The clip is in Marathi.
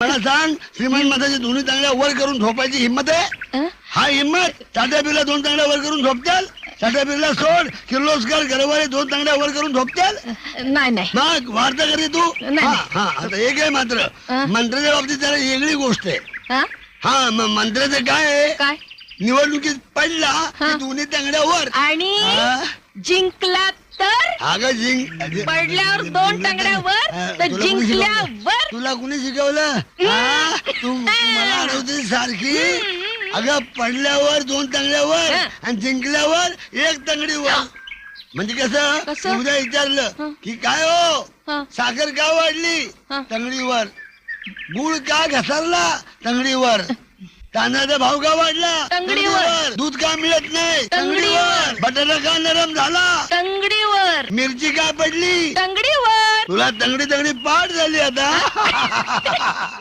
मला सांग, श्रीमंत माताची दोन्ही तांगड्या वर करून झोपायची हिंमत आहे? हा हिंमत? साध्या बिरला दोन तांगड्या वर करून झोपताल? साध्या बिरला सोड, किर्लोस्कर गरवारे दोन तांगड्या वर करून झोपताल? नाही नाही मग वार्ता करते तू? नाही. हा आता एक आहे मात्र, मंत्र्याच्या बाबतीत जरा वेगळी गोष्ट आहे. हा? हा मंत्र्याचं काय आहे, काय निवडणुकीत पडला की दोन्ही तांगड्या वर. आणि हा? जिंकला तर अगं पडल्यावर दोन तांगड्यावर तर जिंकल्यावर तुला कुणी शिकवलं? हा? तू मला अडवते सारखी. अगं पडल्यावर दोन तांगड्यावर आणि जिंकल्यावर एक तांगडीवर. म्हणजे कसं? कसं? उद्या विचारलं की काय हो साखर का वाढली? तांगडीवर. गुळ का घसरला? तांगडीवर. तांदळाचा भाव का वाढला? तांगडीवर. दूध का मिळत नाही? तांगडीवर. बटाटा का नरम झाला? तंगडीवर मिरची का पडली? तंगडीवर तुला तंगडी पाठ झाली आता.